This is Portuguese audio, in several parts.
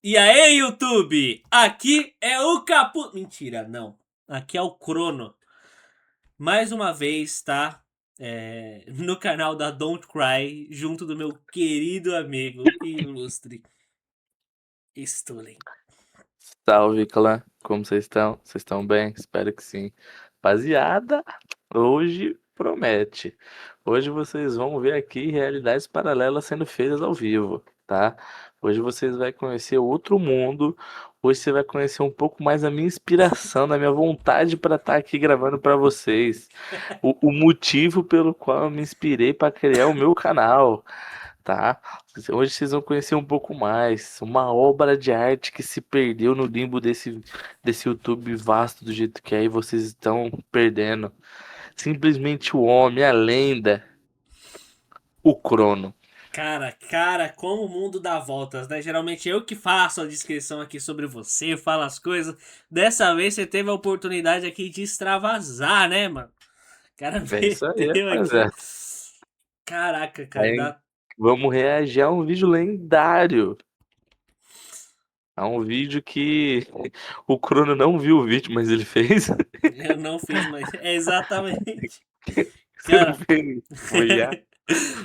E aí, YouTube? Aqui é o Capu... Mentira, não. Aqui é o Crono. Mais uma vez, tá? No canal da Don't Cry, junto do meu querido amigo e ilustre Stullen. Salve, clã. Como vocês estão? Vocês estão bem? Espero que sim. Rapaziada, hoje promete. Hoje vocês vão ver aqui realidades paralelas sendo feitas ao vivo, tá? Hoje vocês vão conhecer outro mundo. Hoje você vai conhecer um pouco mais a minha inspiração, da minha vontade para estar aqui gravando para vocês. O motivo pelo qual eu me inspirei para criar o meu canal, tá? Hoje vocês vão conhecer um pouco mais, uma obra de arte que se perdeu no limbo desse YouTube vasto do jeito que é e vocês estão perdendo. Simplesmente o homem, a lenda, o Crono. Cara, como o mundo dá voltas, né? Geralmente eu que faço a descrição aqui sobre você, falo as coisas. Dessa vez você teve a oportunidade aqui de extravasar, né, mano? O cara É isso aí, meteu aqui. rapaziada. Caraca, cara, Aí dá... vamos reagir a um vídeo lendário. A um vídeo que o Crono não viu o vídeo, mas ele fez. Eu não fiz, mas é exatamente. Você não Cara, fez? Foi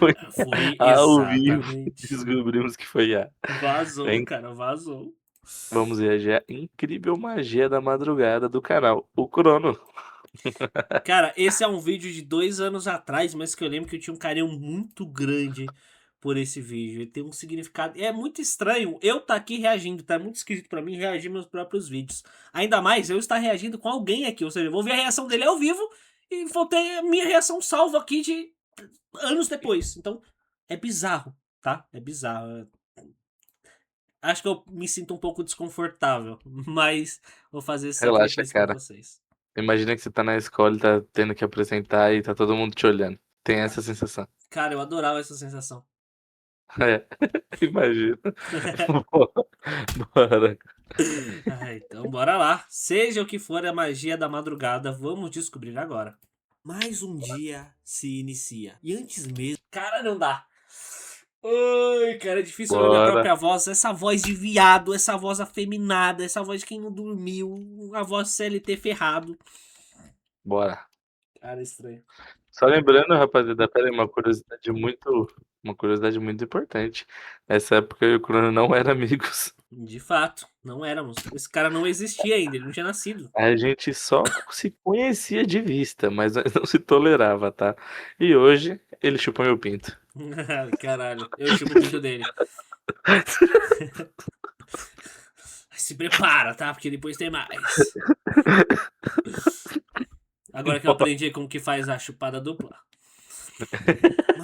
foi foi ao vivo. exatamente. Descobrimos que foi a. Vazou, cara, vazou. Vamos reagir à incrível magia da madrugada do canal, o Crono. Cara, esse é um vídeo de 2 anos atrás, mas que eu lembro que eu tinha um carinho muito grande por esse vídeo. Ele tem um significado. É muito estranho eu estar aqui reagindo, tá muito esquisito pra mim reagir meus próprios vídeos. Ainda mais eu estar reagindo com alguém aqui, ou seja, eu vou ver a reação dele ao vivo e vou ter a minha reação salva aqui de anos depois. Então, é bizarro, tá? É bizarro. Acho que eu me sinto um pouco desconfortável, mas vou fazer esse Relaxa, sacrifício por cara. vocês. Imagina que você tá na escola e tá tendo que apresentar e tá todo mundo te olhando. Tem essa sensação. Cara, eu adorava essa sensação. É, imagina. Bora. Então bora lá. Seja o que for a magia da madrugada, vamos descobrir agora. Mais um dia se inicia. E antes mesmo. Cara, não dá. Ai, cara, é difícil ouvir minha Bora. própria voz. Essa voz de viado, essa voz afeminada, essa voz de quem não dormiu, a voz CLT ferrado. Bora. Cara, estranho. Só lembrando, rapaziada, pera aí, uma curiosidade muito importante. Nessa época eu e o Crono não eram amigos. De fato, não éramos. Esse cara não existia ainda, ele não tinha nascido. A gente só se conhecia de vista, mas nós não se tolerava, tá? E hoje ele chupa meu pinto. Caralho, eu chupo o pinto dele. Se prepara, tá? Porque depois tem mais. Agora que eu aprendi como que faz a chupada dupla.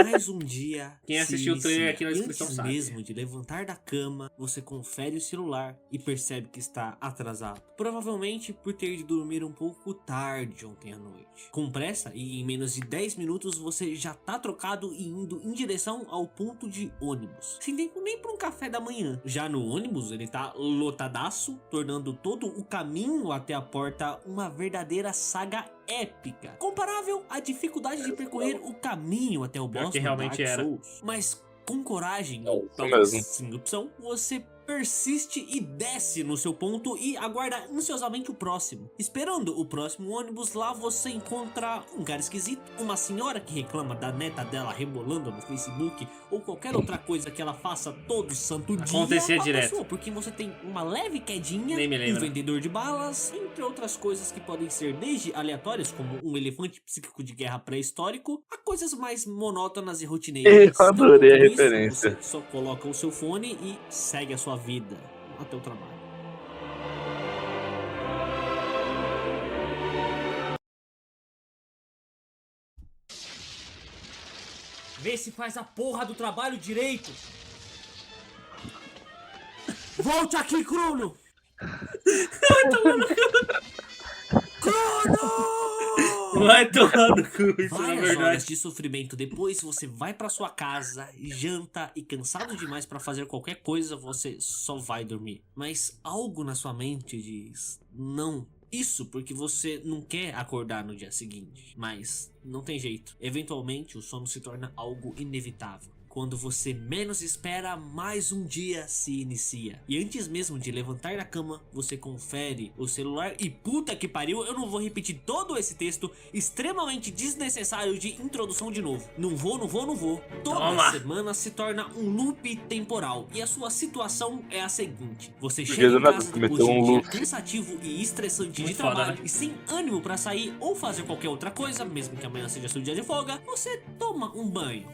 Mais um dia. Quem assistiu o trailer aqui na descrição Antes sabe. mesmo de levantar da cama, você confere o celular e percebe que está atrasado. Provavelmente por ter de dormir um pouco tarde ontem à noite. Com pressa e em menos de 10 minutos você já tá trocado e indo em direção ao ponto de ônibus. Sem tempo nem para um café da manhã. Já no ônibus ele tá lotadaço, tornando todo o caminho até a porta uma verdadeira saga épica, comparável à dificuldade de percorrer o caminho até o boss que no realmente Dark era. Souls. Mas com coragem, É ou isso talvez mesmo. sem opção, você persiste e desce no seu ponto e aguarda ansiosamente o próximo. Esperando o próximo ônibus, lá você encontra um cara esquisito, uma senhora que reclama da neta dela rebolando no Facebook ou qualquer outra coisa que ela faça todo santo dia. Acontecia uma direto. pessoa, porque você tem uma leve quedinha, Nem me um lembra. vendedor de balas, entre outras coisas que podem ser desde aleatórias, como um elefante psíquico de guerra pré-histórico, a coisas mais monótonas e rotineiras. Eu Então, com adorei a tudo isso, referência. você só coloca o seu fone e segue a sua vida até o trabalho. Vê se faz a porra do trabalho direito! Volte aqui, Crono! Crono! Vai tomar no cu, isso na Várias horas verdade. de sofrimento depois, você vai pra sua casa, janta e cansado demais pra fazer qualquer coisa, você só vai dormir. Mas algo na sua mente diz não. Isso porque você não quer acordar no dia seguinte, mas não tem jeito. Eventualmente o sono se torna algo inevitável. Quando você menos espera, mais um dia se inicia. E antes mesmo de levantar da cama, você confere o celular e puta que pariu, eu não vou repetir todo esse texto extremamente desnecessário de introdução de novo. Não vou. Toda semana se torna um loop temporal. E a sua situação é a seguinte. Você chega em casa depois de um dia cansativo e estressante de trabalho, e sem ânimo pra sair ou fazer qualquer outra coisa, mesmo que amanhã seja seu dia de folga, você toma um banho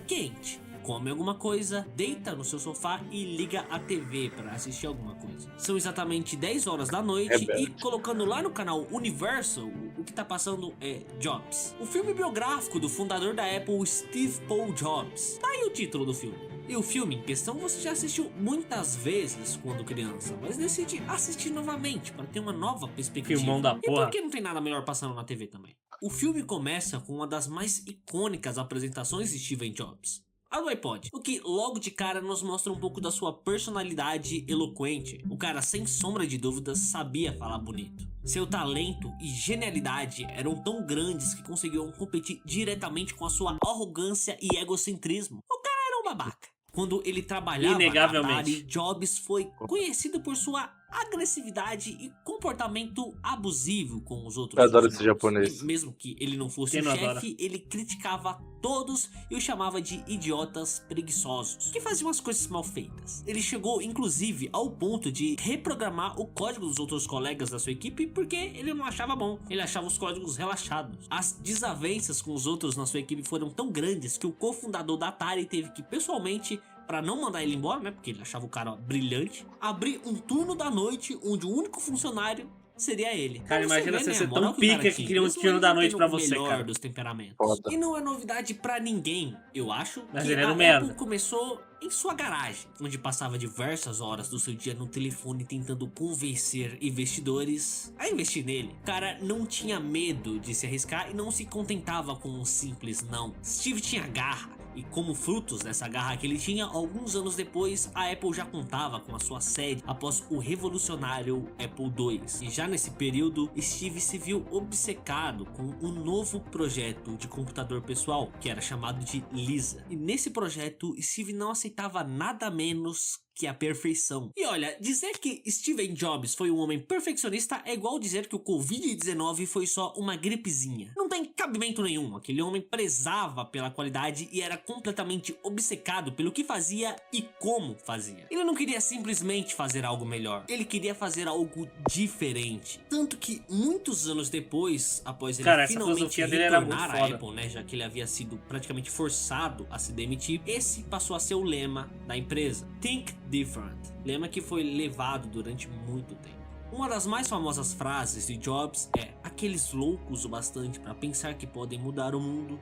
quente, come alguma coisa, deita no seu sofá e liga a TV para assistir alguma coisa. São exatamente 10 horas da noite e colocando lá no canal Universal, o que tá passando é Jobs. O filme biográfico do fundador da Apple, Steve Paul Jobs. Tá aí o título do filme. E o filme em questão você já assistiu muitas vezes quando criança, mas decide assistir novamente para ter uma nova perspectiva. Filmão da porra. E por que não tem nada melhor passando na TV também? O filme começa com uma das mais icônicas apresentações de Steve Jobs, a do iPod, o que logo de cara nos mostra um pouco da sua personalidade eloquente. O cara, sem sombra de dúvidas, sabia falar bonito. Seu talento e genialidade eram tão grandes que conseguiam competir diretamente com a sua arrogância e egocentrismo. O cara era um babaca. Quando ele trabalhava na Atari, Jobs foi conhecido por sua agressividade e comportamento abusivo com os outros. Eu adoro esse japonês. E mesmo que ele não fosse o chefe, ele criticava todos e os chamava de idiotas preguiçosos, que faziam as coisas mal feitas. Ele chegou, inclusive, ao ponto de reprogramar o código dos outros colegas da sua equipe porque ele não achava bom. Ele achava os códigos relaxados. As desavenças com os outros na sua equipe foram tão grandes que o cofundador da Atari teve que, pessoalmente, pra não mandar ele embora, né, porque ele achava o cara brilhante, abrir um turno da noite onde o único funcionário seria ele. Cara, imagina você ser tão pica que queria um turno da noite pra você, cara. Dos temperamentos. Foda. E não é novidade pra ninguém, eu acho, mas que ele a merda. Apple começou em sua garagem, onde passava diversas horas do seu dia no telefone tentando convencer investidores a investir nele. O cara não tinha medo de se arriscar e não se contentava com um simples não. Steve tinha garra. E como frutos dessa garra que ele tinha, alguns anos depois, a Apple já contava com a sua sede após o revolucionário Apple II. E já nesse período, Steve se viu obcecado com um novo projeto de computador pessoal, que era chamado de Lisa. E nesse projeto, Steve não aceitava nada menos que a perfeição. E olha, dizer que Steve Jobs foi um homem perfeccionista é igual dizer que o Covid-19 foi só uma gripezinha. Não tem cabimento nenhum. Aquele homem prezava pela qualidade e era completamente obcecado pelo que fazia e como fazia. Ele não queria simplesmente fazer algo melhor. Ele queria fazer algo diferente. Tanto que muitos anos depois, após ele finalmente retornar à Apple, né, já que ele havia sido praticamente forçado a se demitir, esse passou a ser o lema da empresa. Think Different, lema que foi levado durante muito tempo. Uma das mais famosas frases de Jobs é: aqueles loucos o bastante para pensar que podem mudar o mundo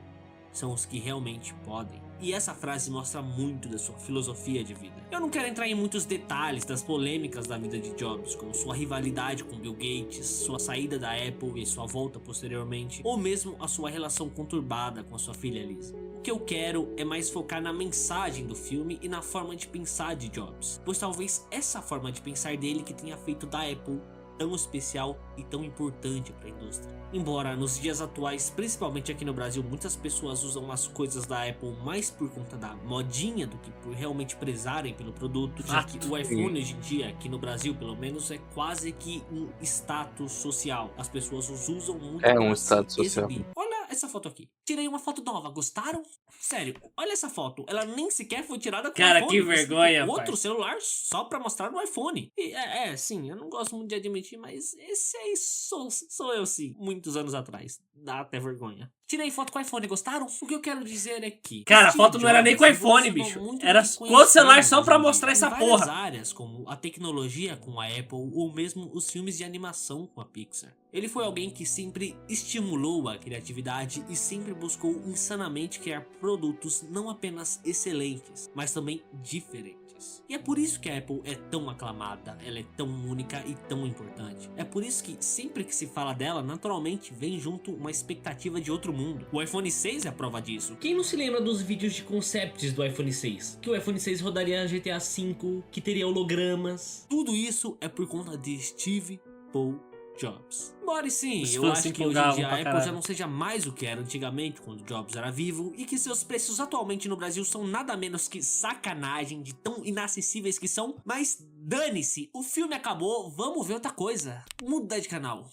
são os que realmente podem. E essa frase mostra muito da sua filosofia de vida. Eu não quero entrar em muitos detalhes das polêmicas da vida de Jobs, como sua rivalidade com Bill Gates, sua saída da Apple e sua volta posteriormente, ou mesmo a sua relação conturbada com a sua filha Lisa. O que eu quero é mais focar na mensagem do filme e na forma de pensar de Jobs, pois talvez essa forma de pensar dele que tenha feito da Apple tão especial e tão importante para a indústria. Embora nos dias atuais, principalmente aqui no Brasil, muitas pessoas usam as coisas da Apple mais por conta da modinha do que por realmente prezarem pelo produto, já que o iPhone hoje em dia, aqui no Brasil pelo menos, é quase que um status social. As pessoas os usam muito. É um status social. Olha essa foto aqui. Tirei uma foto nova, gostaram? Sério, olha essa foto. Ela nem sequer foi tirada com o iPhone. Cara, que vergonha, outro celular só pra mostrar no iPhone. E sim, eu não gosto muito de admitir, mas esse aí sou eu sim. Muitos anos atrás. Dá até vergonha. Tirei foto com o iPhone, gostaram? O que eu quero dizer é que... Cara, a foto não era nem com o iPhone, bicho. Era com o celular só pra mostrar essa porra. Em várias áreas, como a tecnologia com a Apple ou mesmo os filmes de animação com a Pixar. Ele foi alguém que sempre estimulou a criatividade e sempre buscou insanamente criar produtos não apenas excelentes, mas também diferentes. E é por isso que a Apple é tão aclamada, ela é tão única e tão importante. É por isso que sempre que se fala dela, naturalmente vem junto uma expectativa de outro mundo. O iPhone 6 é a prova disso. Quem não se lembra dos vídeos de concepts do iPhone 6? Que o iPhone 6 rodaria GTA V, que teria hologramas. Tudo isso é por conta de Steve Paul Jobs. Embora sim, Os eu fãs acho se que hoje em empolgavam dia a pra Apple já caralho. não seja mais o que era antigamente, quando Jobs era vivo, e que seus preços atualmente no Brasil são nada menos que sacanagem de tão inacessíveis que são. Mas dane-se, o filme acabou, vamos ver outra coisa. Muda de canal.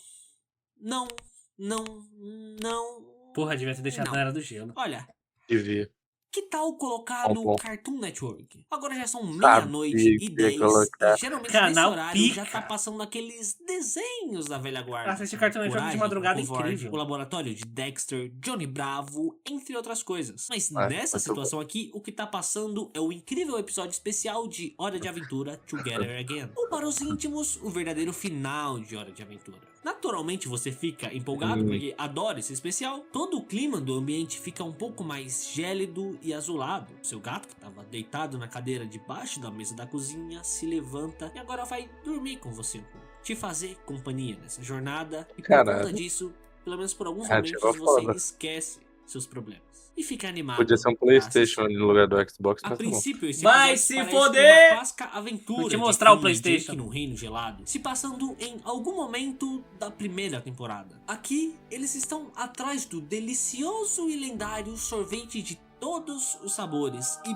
Não, não, não. Porra, devia ter deixado não. na Era do Gelo. Olha, Devia. que tal colocar Bom no ponto. Cartoon Network? Agora já são Sabia meia-noite e que ia 10 e colocar. geralmente Canal nesse horário já pica. tá passando aqueles desenhos da velha guarda. Assistir Cartoon Network de Coragem, madrugada é Covarde, incrível. O Laboratório de Dexter, Johnny Bravo, entre outras coisas. Mas É, nessa muito situação aqui, o que tá passando é o incrível episódio especial de Hora de Aventura Together Again. Ou para os íntimos, o verdadeiro final de Hora de Aventura. Naturalmente você fica empolgado porque adora esse especial. Todo o clima do ambiente fica um pouco mais gélido e azulado. Seu gato, que estava deitado na cadeira debaixo da mesa da cozinha, se levanta e agora vai dormir com você um pouco. Te fazer companhia nessa jornada. E por Caralho. conta disso, pelo menos por alguns Ativa momentos, você foda. esquece seus problemas. E fica animado. Podia ser um pra PlayStation assistir. no lugar do Xbox, A mas tá bom. princípio, esse Vai episódio se parece foder! uma clássica aventura Vou te de mostrar o Finn e PlayStation. Jake num reino gelado, se passando em algum momento da primeira temporada. Aqui, eles estão atrás do delicioso e lendário sorvete de todos os sabores e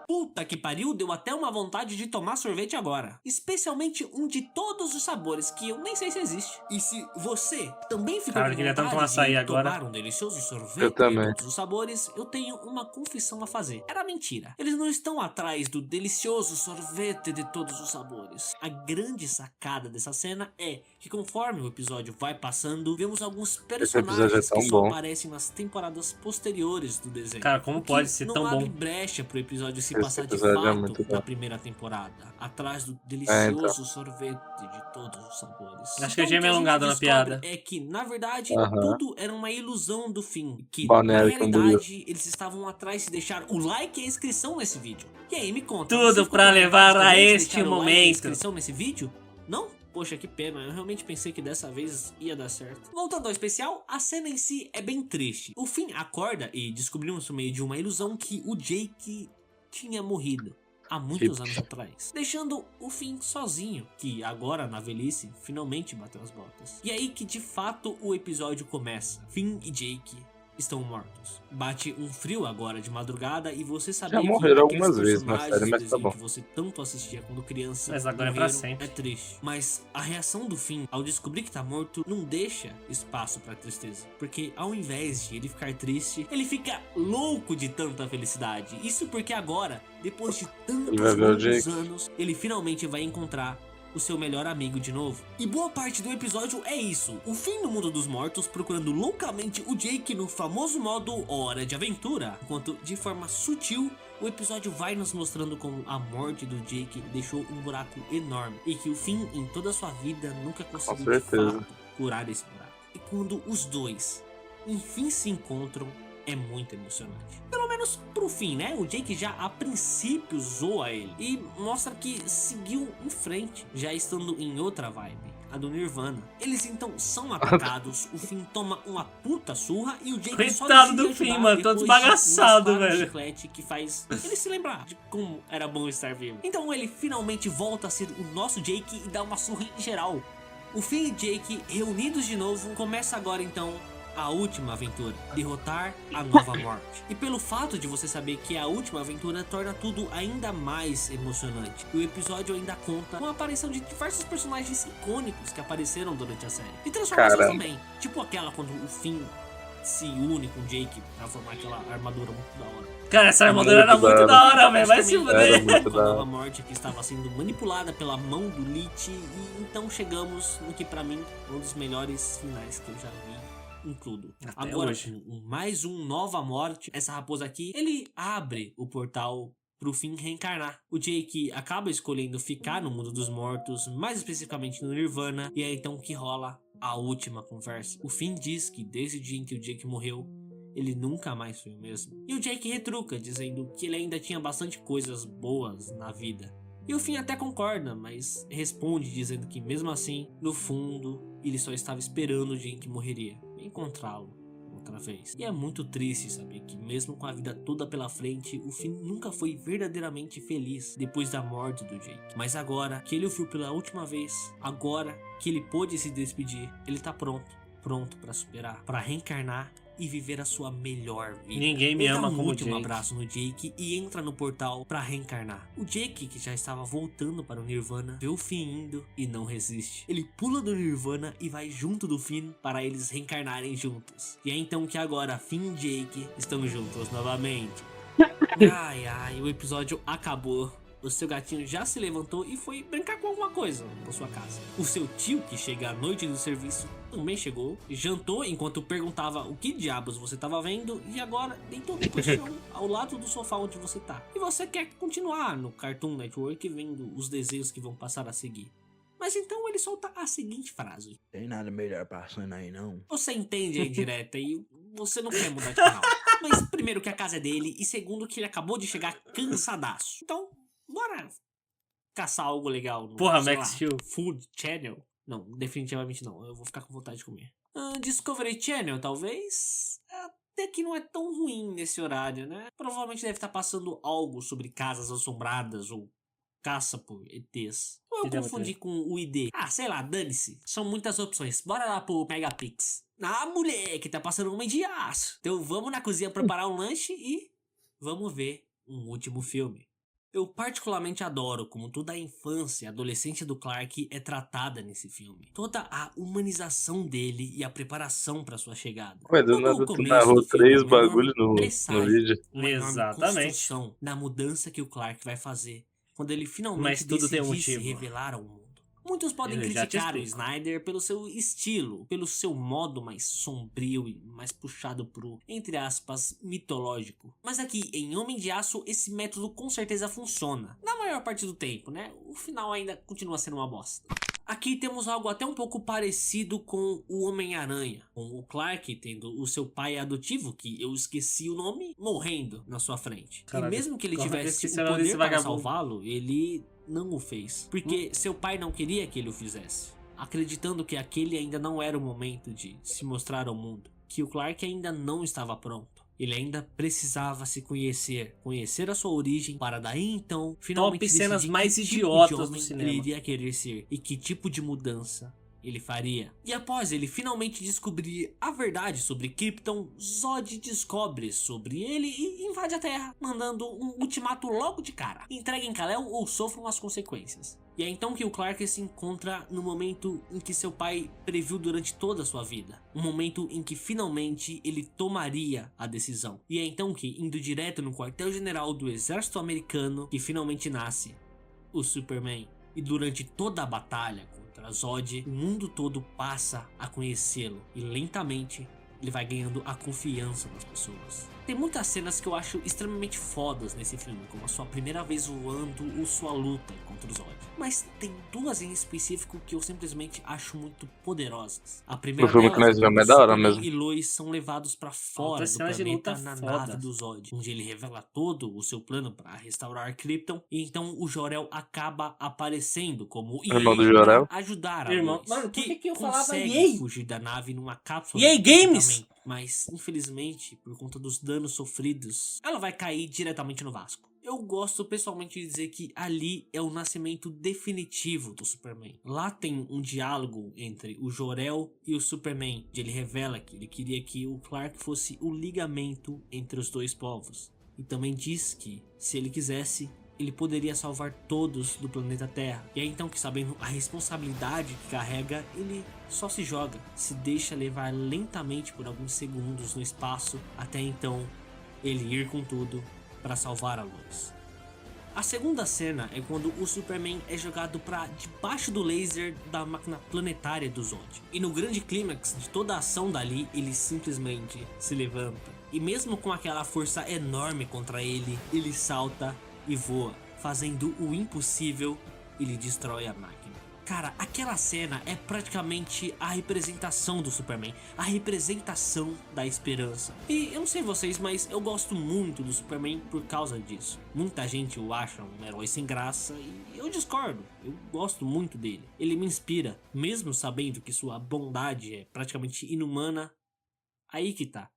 puta que pariu, deu até uma vontade de tomar sorvete agora. Especialmente um de todos os sabores, que eu nem sei se existe. E se você também ficou Cara, eu com queria tanto um vontade açaí de agora. tomar um delicioso Eu sorvete de também. todos os sabores, eu tenho uma confissão a fazer. Era mentira. Eles não estão atrás do delicioso sorvete de todos os sabores. A grande sacada dessa cena é que conforme o episódio vai passando, vemos alguns episódio é personagens tão que só bom. aparecem nas temporadas posteriores do desenho. Cara, como O que pode ser não tão abre bom? brecha pro episódio se Esse passar de episódio é fato muito bom. na primeira temporada, atrás do então. delicioso sorvete de todos os sabores. Acho que eu Então, tinha me o a gente alongado na descobre piada. é que, na verdade, Aham. tudo era uma ilusão do fim. Que, Balneário na Camboriú. realidade, eles estavam atrás de deixar o like e a inscrição nesse vídeo. E aí, me conta. Tudo você ficou pra com vontade levar também a de este deixar o like e a momento. inscrição nesse vídeo? Não? Poxa, que pena, eu realmente pensei que dessa vez ia dar certo. Voltando ao especial, a cena em si é bem triste. O Finn acorda e descobrimos por meio de uma ilusão que o Jake tinha morrido há muitos anos atrás, deixando o Finn sozinho, que agora na velhice finalmente bateu as botas. E aí que de fato o episódio começa. Finn e Jake estão mortos. Bate um frio agora de madrugada e você sabia que morreram aqueles algumas vezes na personagens série, do mas tá desenho bom. que você tanto assistia quando criança Mas agora é pra morreram, sempre. é triste. Mas a reação do Finn ao descobrir que tá morto não deixa espaço pra tristeza, porque ao invés de ele ficar triste, ele fica louco de tanta felicidade. Isso porque agora, depois de tantos vai ver o longos Jake. anos, ele finalmente vai encontrar o seu melhor amigo de novo. E boa parte do episódio é isso: o Finn no mundo dos mortos procurando loucamente o Jake no famoso modo Hora de Aventura, enquanto de forma sutil o episódio vai nos mostrando como a morte do Jake deixou um buraco enorme e que o Finn em toda a sua vida nunca conseguiu de certeza. fato curar esse buraco. E quando os dois enfim se encontram, é muito emocionante. Pelo menos pro fim, né? O Jake já a princípio zoa ele e mostra que seguiu em frente, já estando em outra vibe, a do Nirvana. Eles então são atacados, o Finn toma uma puta surra e o Jake só Coitado decide do Finn, ajudar mano, todo depois de desbagaçado, mascar um velho. chiclete que faz ele se lembrar de como era bom estar vivo. Então ele finalmente volta a ser o nosso Jake e dá uma surra em geral. O Finn e Jake reunidos de novo, começa agora então a última aventura, derrotar a nova morte. E pelo fato de você saber que é a última aventura, torna tudo ainda mais emocionante. E o episódio ainda conta com a aparição de diversos personagens icônicos que apareceram durante a série. E transformações Caramba. também, tipo aquela quando o Finn se une com o Jake pra formar aquela armadura muito da hora. Cara, essa armadura era muito da hora, velho. Vai se Também Era fuder. muito com a da nova hora. morte que estava sendo manipulada pela mão do Lich. E então chegamos no que pra mim é um dos melhores finais que eu já vi. Includo. Até Agora, hoje. com mais um Nova Morte, essa raposa aqui, ele abre o portal pro Finn reencarnar. O Jake acaba escolhendo ficar no mundo dos mortos, mais especificamente no Nirvana, e é então que rola a última conversa. O Finn diz que desde o dia em que o Jake morreu, ele nunca mais foi o mesmo. E o Jake retruca, dizendo que ele ainda tinha bastante coisas boas na vida. E o Finn até concorda, mas responde dizendo que mesmo assim, no fundo, ele só estava esperando o dia em que morreria, encontrá-lo outra vez. E é muito triste saber que mesmo com a vida toda pela frente, o Finn nunca foi verdadeiramente feliz depois da morte do Jake. Mas agora que ele o viu pela última vez, agora que ele pôde se despedir, ele tá pronto pra superar, pra reencarnar e viver a sua melhor vida. Ninguém me Ele ama dá um como último Jake. abraço no Jake e entra no portal pra reencarnar. O Jake, que já estava voltando para o Nirvana, vê o Finn indo e não resiste. Ele pula do Nirvana e vai junto do Finn para eles reencarnarem juntos. E é então que agora Finn e Jake estão juntos novamente. Ai, o episódio acabou. O seu gatinho já se levantou e foi brincar com alguma coisa na sua casa. O seu tio, que chega à noite do serviço, também chegou, jantou enquanto perguntava o que diabos você estava vendo e agora deitou no chão ao lado do sofá onde você tá. E você quer continuar no Cartoon Network vendo os desenhos que vão passar a seguir. Mas então ele solta a seguinte frase: Tem nada melhor passando aí, não. você entende a indireta e você não quer mudar de canal. Mas primeiro que a casa é dele e segundo que ele acabou de chegar cansadaço. Então, bora caçar algo legal no, Porra, sei Max lá, Steel. Food Channel? Não, definitivamente não. Eu vou ficar com vontade de comer. Discovery Channel, talvez? Até que não é tão ruim nesse horário, né? Provavelmente deve estar passando algo sobre casas assombradas ou caça por ETs. Ou eu Entendeu, confundi com o ID. Sei lá, dane-se. São muitas opções. Bora lá pro Megapix. Moleque, tá passando Homem de Aço. Então vamos na cozinha preparar um lanche e vamos ver um último filme. Eu particularmente adoro como toda a infância e adolescência do Clark é tratada nesse filme. Toda a humanização dele e a preparação para sua chegada. Ué, do Todo nada o tu começo narrou do filme é 3 uma enorme bagulho no presságio, vídeo. uma enorme Exatamente. construção da mudança que o Clark vai fazer quando ele finalmente Mas tudo tem um decidir se motivo. revelar ao mundo. Muitos podem Eu já te criticar o explico. Snyder pelo seu estilo, pelo seu modo mais sombrio e mais puxado pro, entre aspas, mitológico. Mas aqui, em Homem de Aço, esse método com certeza funciona. Na maior parte do tempo, né? O final ainda continua sendo uma bosta. Aqui temos algo até um pouco parecido com o Homem-Aranha, com o Clark tendo o seu pai adotivo, que eu esqueci o nome, morrendo na sua frente. Caralho, E mesmo que ele como é que eu tivesse esqueci o o nome desse poder para vagabundo? salvá-lo, ele não o fez. Porque seu pai não queria que ele o fizesse, acreditando que aquele ainda não era o momento de se mostrar ao mundo, que o Clark ainda não estava pronto. Ele ainda precisava se conhecer a sua origem, para daí então finalmente Top cenas decidir mais que tipo idiotas de do homem cinema. ele iria querer ser e que tipo de mudança ele faria. E após ele finalmente descobrir a verdade sobre Krypton, Zod descobre sobre ele e invade a Terra, mandando um ultimato logo de cara: entreguem Kal-El ou sofram as consequências. E é então que o Clark se encontra no momento em que seu pai previu durante toda a sua vida. Um momento em que finalmente ele tomaria a decisão. E é então que, indo direto no quartel-general do exército americano, que finalmente nasce o Superman. E durante toda a batalha contra Zod, o mundo todo passa a conhecê-lo. E lentamente ele vai ganhando a confiança das pessoas. Tem muitas cenas que eu acho extremamente fodas nesse filme, como a sua primeira vez voando ou sua luta contra o Zod. Mas tem duas em específico que eu simplesmente acho muito poderosas. A primeira O filme que delas nós é vemos quando é da hora Superman mesmo. e Lois são levados pra fora Alta do cena de planeta luta na foda. nave do Zod, onde ele revela todo o seu plano para restaurar Krypton. E então o Jor-El acaba aparecendo como Irmão do EA Jor-El. pra ajudar a Irmão- Lois, Mano, por que eu falava consegue EA? fugir da nave numa cápsula EA de Games? equipamento. Mas, infelizmente, por conta dos danos sofridos, ela vai cair diretamente no Vasco. Eu gosto pessoalmente de dizer que ali é o nascimento definitivo do Superman. Lá tem um diálogo entre o Jor-El e o Superman, onde ele revela que ele queria que o Clark fosse o ligamento entre os dois povos. E também diz que, se ele quisesse, ele poderia salvar todos do planeta Terra. E é então que, sabendo a responsabilidade que carrega, ele só se joga, se deixa levar lentamente por alguns segundos no espaço, até então ele ir com tudo para salvar a Lois. A segunda cena é quando o Superman é jogado para debaixo do laser da máquina planetária do Zod. E no grande clímax de toda a ação dali, ele simplesmente se levanta. E mesmo com aquela força enorme contra ele, ele salta e voa, fazendo o impossível, ele destrói a máquina. Cara, aquela cena é praticamente a representação do Superman, a representação da esperança. E eu não sei vocês, mas eu gosto muito do Superman por causa disso. Muita gente o acha um herói sem graça e eu discordo. Eu gosto muito dele. Ele me inspira, mesmo sabendo que sua bondade é praticamente inumana. Aí que tá.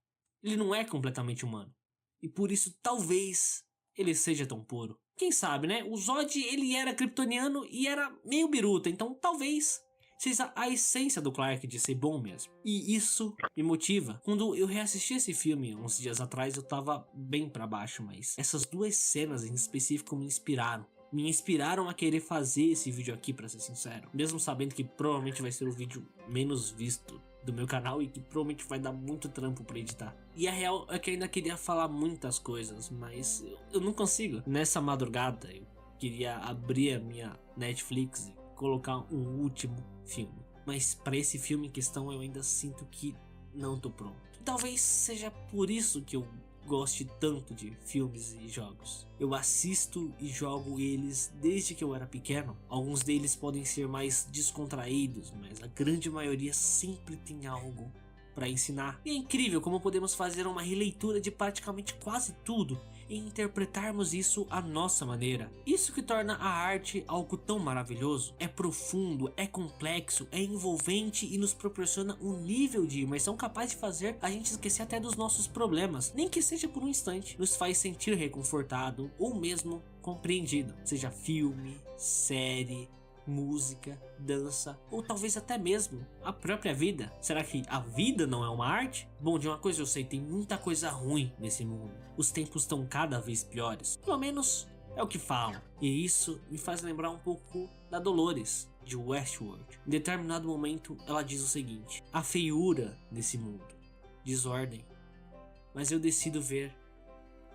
ele não é completamente humano. E por isso, talvez, ele seja tão puro. Quem sabe, né? O Zod, ele era kryptoniano e era meio biruta, então talvez seja a essência do Clark de ser bom mesmo. E isso me motiva. Quando eu reassisti esse filme uns dias atrás, eu tava bem pra baixo, mas essas duas cenas em específico me inspiraram. Me inspiraram a querer fazer esse vídeo aqui, pra ser sincero. Mesmo sabendo que provavelmente vai ser o vídeo menos visto do meu canal e que provavelmente vai dar muito trampo pra editar. E a real é que eu ainda queria falar muitas coisas, mas eu não consigo. Nessa madrugada eu queria abrir a minha Netflix e colocar um último filme. Mas pra esse filme em questão eu ainda sinto que não tô pronto. Talvez seja por isso que eu goste tanto de filmes e jogos. Eu assisto e jogo eles desde que eu era pequeno. Alguns deles podem ser mais descontraídos, mas a grande maioria sempre tem algo para ensinar. E é incrível como podemos fazer uma releitura de praticamente quase tudo e interpretarmos isso à nossa maneira. Isso que torna a arte algo tão maravilhoso. É profundo, é complexo, é envolvente e nos proporciona um nível de imersão capaz de fazer a gente esquecer até dos nossos problemas, nem que seja por um instante. Nos faz sentir reconfortado ou mesmo compreendido, seja filme, série, música, dança ou talvez até mesmo a própria vida. Será que a vida não é uma arte? Bom, de uma coisa eu sei, tem muita coisa ruim nesse mundo. Os tempos estão cada vez piores, pelo menos é o que falam. E isso me faz lembrar um pouco da Dolores de Westworld. Em determinado momento ela diz o seguinte: a feiura desse mundo, desordem, mas eu decido ver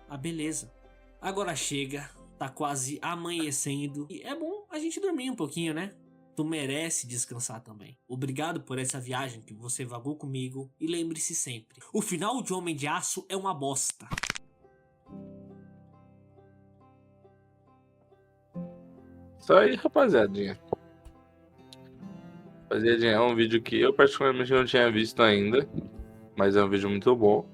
a beleza. Agora chega, tá quase amanhecendo e é bom a gente dormir um pouquinho, né? Tu merece descansar também. Obrigado por essa viagem que você vagou comigo e lembre-se sempre, o final de Homem de Aço é uma bosta. Isso aí, rapaziadinha. Rapaziadinha, é um vídeo que eu particularmente não tinha visto ainda, mas é um vídeo muito bom.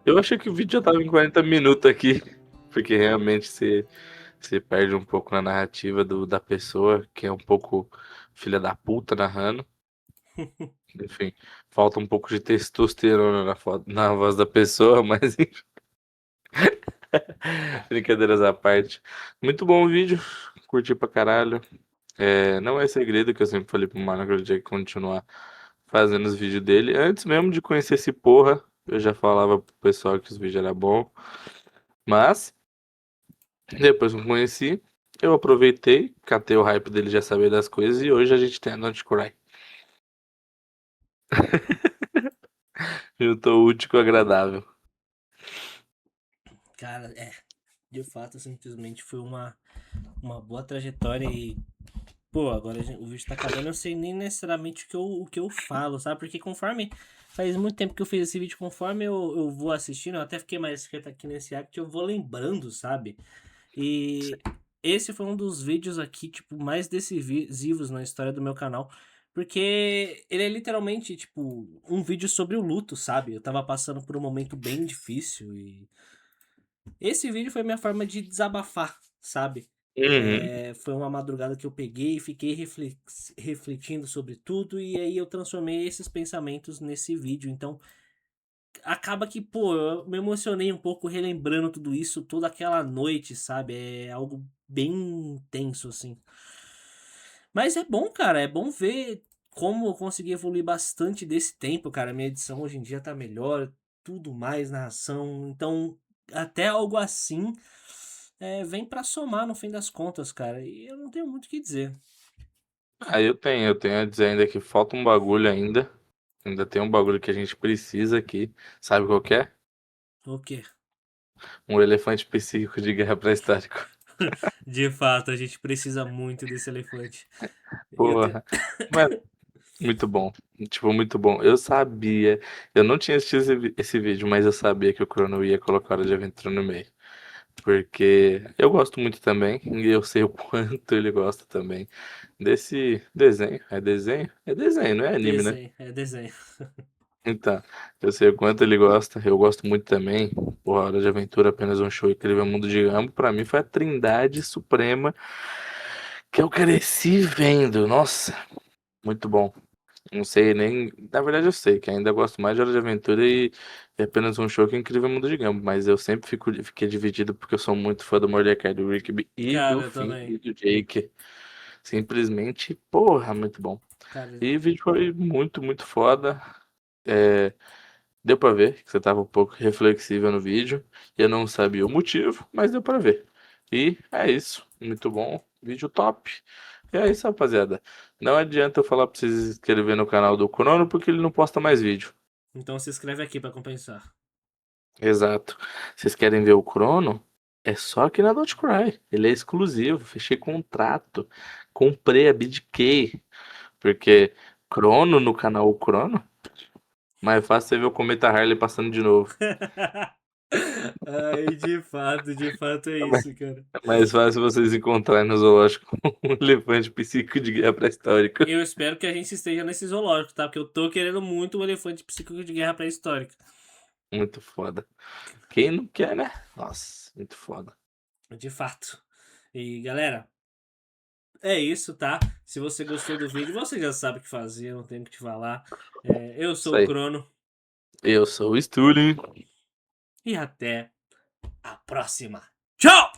Eu achei que o vídeo já tava em 40 minutos aqui, porque realmente você perde um pouco na narrativa da pessoa, que é um pouco filha da puta narrando. Enfim, falta um pouco de testosterona na voz da pessoa, mas enfim. Brincadeiras à parte. Muito bom o vídeo, curti pra caralho. Não é segredo que eu sempre falei pro mano que eu tinha que continuar fazendo os vídeos dele. Antes mesmo de conhecer esse porra, eu já falava pro pessoal que os vídeos eram bons. Mas, depois que eu conheci, eu aproveitei, catei o hype dele, já sabia das coisas, e hoje a gente tem a Don't Cry. Juntou o útil com o agradável. Cara, de fato, simplesmente foi uma boa trajetória e, pô, agora o vídeo tá acabando, eu sei nem necessariamente o que eu falo, sabe? Porque conforme, faz muito tempo que eu fiz esse vídeo, conforme eu vou assistindo, eu até fiquei mais quieto aqui nesse app, que eu vou lembrando, sabe? E esse foi um dos vídeos aqui, tipo, mais decisivos na história do meu canal, porque ele é literalmente, tipo, um vídeo sobre o luto, sabe? Eu tava passando por um momento bem difícil e esse vídeo foi minha forma de desabafar, sabe? Uhum. Foi uma madrugada que eu peguei e fiquei refletindo sobre tudo e aí eu transformei esses pensamentos nesse vídeo. Então, acaba que, pô, eu me emocionei um pouco relembrando tudo isso toda aquela noite, sabe? É algo bem intenso, assim. Mas é bom, cara, é bom ver como eu consegui evoluir bastante desse tempo, cara. Minha edição hoje em dia tá melhor, tudo mais, narração. Então, até algo assim vem pra somar no fim das contas, cara. E eu não tenho muito o que dizer. Eu tenho a dizer ainda que falta um bagulho ainda. Ainda tem um bagulho que a gente precisa aqui. Sabe qual que é? O quê? Um elefante psíquico de guerra pré-histórico. De fato, a gente precisa muito desse elefante. E eu tenho... Porra. Mano, muito bom. Tipo, muito bom. Eu sabia. Eu não tinha assistido esse vídeo, mas eu sabia que o Crono ia colocar Hora de Aventura no meio. Porque eu gosto muito também. E eu sei o quanto ele gosta também desse desenho. É desenho? É desenho, não é anime, né? Desenho, é desenho. Então, eu sei o quanto ele gosta. Eu gosto muito também. Porra, Hora de Aventura, apenas um show incrível, Mundo de Gumball. Pra mim foi a trindade suprema que eu cresci vendo. Nossa, muito bom. Não sei nem. Na verdade, eu sei que ainda gosto mais de Hora de Aventura e é apenas um show que é Incrível Mundo de Gumball. Mas eu sempre fiquei dividido porque eu sou muito fã do Mordecai, do Rigby e do Cara, eu Finn também. e do Jake. Simplesmente, porra, muito bom. Cara, E o vídeo foi muito, muito foda. É, deu pra ver que você tava um pouco reflexiva no vídeo. Eu não sabia o motivo, mas deu pra ver. E é isso. Muito bom. Vídeo top. E é isso, rapaziada. Não adianta eu falar pra vocês se inscrever no canal do Crono porque ele não posta mais vídeo. então se inscreve aqui pra compensar. Exato. Vocês querem ver o Crono? É só aqui na Don't Cry. Ele é exclusivo. Fechei contrato. Comprei, abdiquei. Porque Crono no canal O Crono, mais fácil você ver o Cometa Harley passando de novo. Ai, de fato é É mais isso, cara. é mais fácil vocês encontrarem no zoológico um elefante psíquico de guerra pré-histórica. Eu espero que a gente esteja nesse zoológico, tá? Porque eu tô querendo muito um elefante psíquico de guerra pré-histórica. Muito foda. Quem não quer, né? Nossa, muito foda. De fato. E galera, é isso, tá? Se você gostou do vídeo, você já sabe o que fazer, não tenho o que te falar. Eu Isso sou o aí. Crono Eu sou o Stulin. e até a próxima. Tchau!